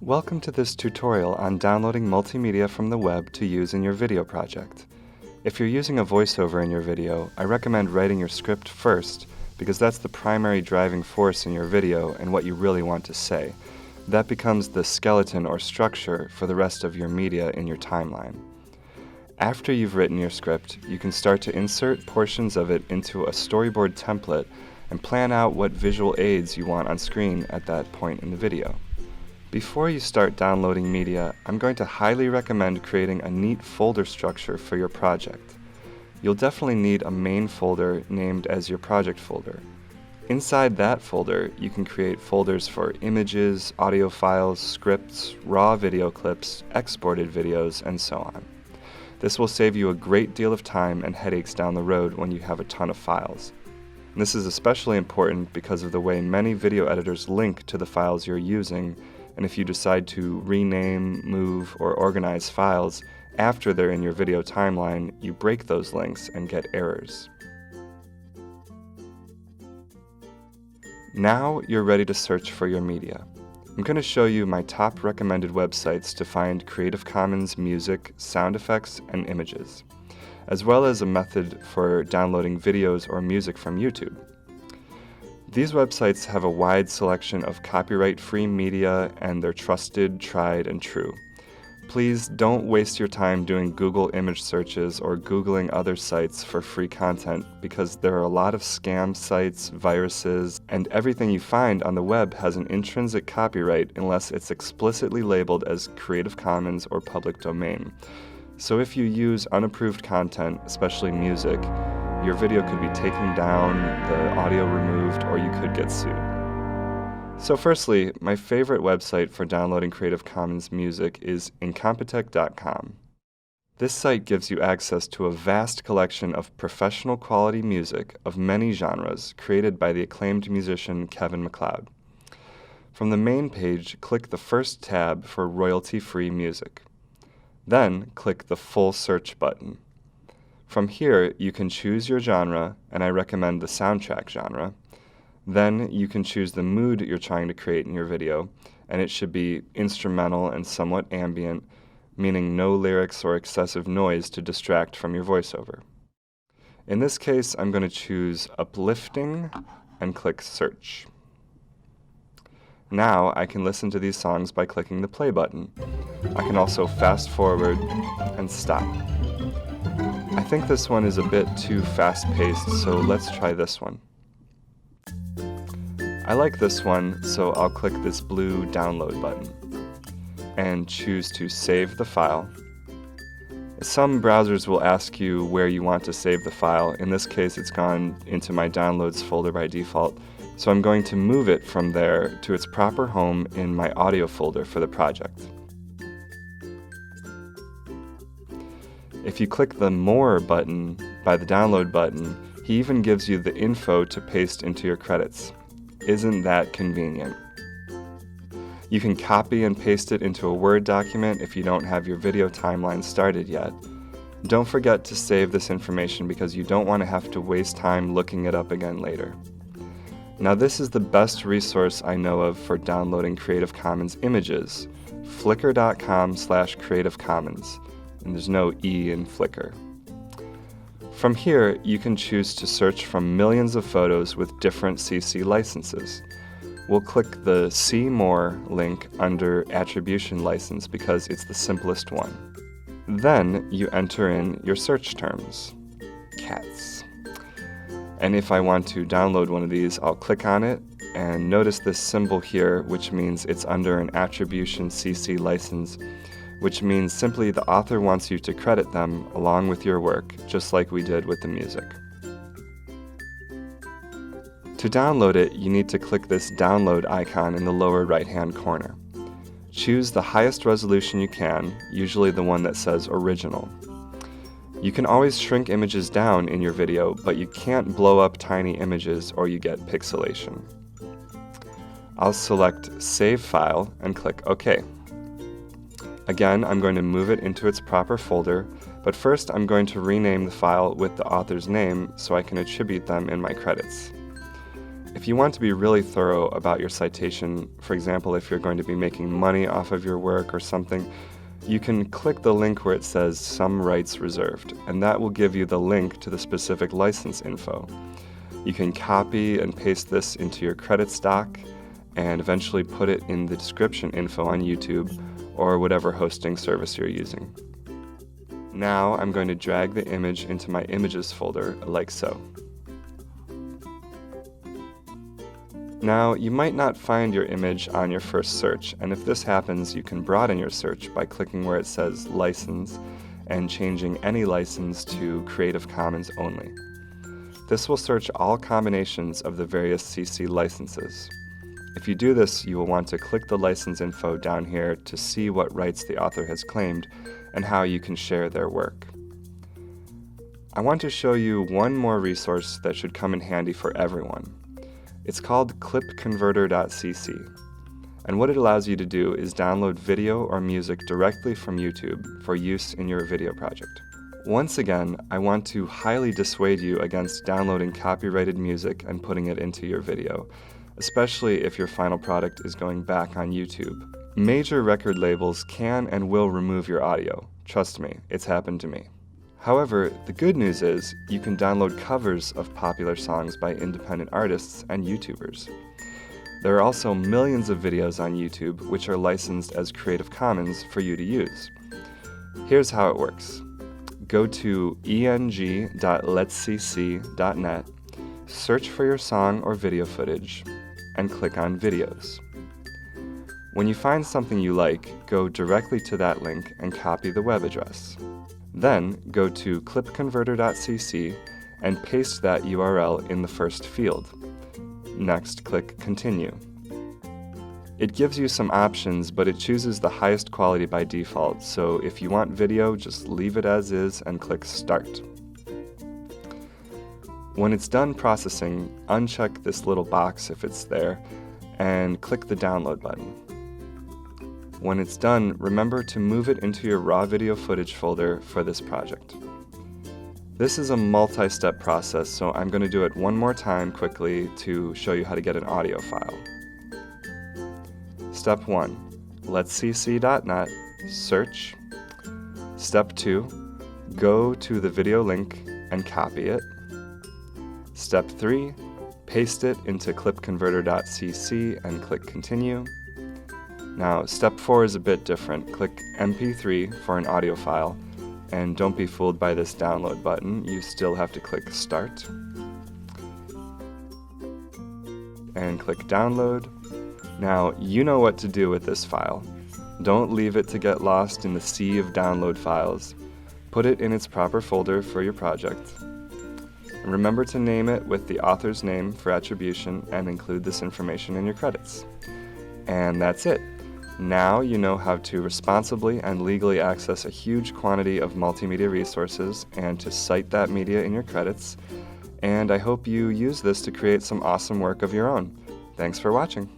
Welcome to this tutorial on downloading multimedia from the web to use in your video project. If you're using a voiceover in your video, I recommend writing your script first because that's the primary driving force in your video and what you really want to say. That becomes the skeleton or structure for the rest of your media in your timeline. After you've written your script, you can start to insert portions of it into a storyboard template and plan out what visual aids you want on screen at that point in the video. Before you start downloading media, I'm going to highly recommend creating a neat folder structure for your project. You'll definitely need a main folder named as your project folder. Inside that folder, you can create folders for images, audio files, scripts, raw video clips, exported videos, and so on. This will save you a great deal of time and headaches down the road when you have a ton of files. And this is especially important because of the way many video editors link to the files you're using, and if you decide to rename, move, or organize files after they're in your video timeline, you break those links and get errors. Now you're ready to search for your media. I'm going to show you my top recommended websites to find Creative Commons music, sound effects, and images, as well as a method for downloading videos or music from YouTube. These websites have a wide selection of copyright-free media and they're trusted, tried, and true. Please don't waste your time doing Google image searches or Googling other sites for free content because there are a lot of scam sites, viruses, and everything you find on the web has an intrinsic copyright unless it's explicitly labeled as Creative Commons or public domain. So if you use unapproved content, especially music, your video could be taken down, the audio removed, or you could get sued. So firstly, my favorite website for downloading Creative Commons music is Incompetech.com. This site gives you access to a vast collection of professional quality music of many genres created by the acclaimed musician Kevin MacLeod. From the main page, click the first tab for royalty-free music. Then click the full search button. From here, you can choose your genre, and I recommend the soundtrack genre. Then you can choose the mood you're trying to create in your video, and it should be instrumental and somewhat ambient, meaning no lyrics or excessive noise to distract from your voiceover. In this case, I'm going to choose uplifting and click search. Now I can listen to these songs by clicking the play button. I can also fast forward and stop. I think this one is a bit too fast-paced, so let's try this one. I like this one, so I'll click this blue download button and choose to save the file. Some browsers will ask you where you want to save the file. In this case, it's gone into my downloads folder by default, so I'm going to move it from there to its proper home in my audio folder for the project. If you click the More button by the download button, he even gives you the info to paste into your credits. Isn't that convenient? You can copy and paste it into a Word document if you don't have your video timeline started yet. Don't forget to save this information because you don't want to have to waste time looking it up again later. Now this is the best resource I know of for downloading Creative Commons images, flickr.com/Creative Commons. And there's no E in Flickr. From here, you can choose to search from millions of photos with different CC licenses. We'll click the See More link under Attribution License because it's the simplest one. Then you enter in your search terms. Cats. And if I want to download one of these, I'll click on it and notice this symbol here, which means it's under an Attribution CC license, which means simply the author wants you to credit them along with your work, just like we did with the music. To download it, you need to click this download icon in the lower right-hand corner. Choose the highest resolution you can, usually the one that says Original. You can always shrink images down in your video, but you can't blow up tiny images or you get pixelation. I'll select Save File and click OK. Again, I'm going to move it into its proper folder, but first I'm going to rename the file with the author's name so I can attribute them in my credits. If If you want to be really thorough about your citation, for example, if you're going to be making money off of your work or something, you can click the link where it says Some Rights Reserved, and that will give you the link to the specific license info. You can copy and paste this into your credits doc and eventually put it in the description info on YouTube or whatever hosting service you're using. Now I'm going to drag the image into my images folder like so. Now, you might not find your image on your first search, and if this happens, you can broaden your search by clicking where it says License and changing any license to Creative Commons only. This will search all combinations of the various CC licenses. If you do this, you will want to click the license info down here to see what rights the author has claimed and how you can share their work. I want to show you one more resource that should come in handy for everyone. It's called clipconverter.cc, and what it allows you to do is download video or music directly from YouTube for use in your video project. Once again, I want to highly dissuade you against downloading copyrighted music and putting it into your video, especially if your final product is going back on YouTube. Major record labels can and will remove your audio. Trust me, it's happened to me. However, the good news is you can download covers of popular songs by independent artists and YouTubers. There are also millions of videos on YouTube which are licensed as Creative Commons for you to use. Here's how it works. Go to eng.letscc.net, search for your song or video footage, and click on Videos. When you find something you like, go directly to that link and copy the web address. Then go to clipconverter.cc and paste that URL in the first field. Next, click Continue. It gives you some options, but it chooses the highest quality by default, so if you want video, just leave it as is and click Start. When it's done processing, uncheck this little box if it's there, and click the Download button. When it's done, remember to move it into your raw video footage folder for this project. This is a multi-step process, so I'm going to do it one more time quickly to show you how to get an audio file. Step 1. letscc.net, search. Step 2. Go to the video link and copy it. Step 3. Paste it into clipconverter.cc and click Continue. Now, step 4 is a bit different. Click MP3 for an audio file, and don't be fooled by this download button. You still have to click Start, and click Download. Now, you know what to do with this file. Don't leave it to get lost in the sea of download files. Put it in its proper folder for your project. And remember to name it with the author's name for attribution and include this information in your credits. And that's it. Now you know how to responsibly and legally access a huge quantity of multimedia resources and to cite that media in your credits, and I hope you use this to create some awesome work of your own. Thanks for watching.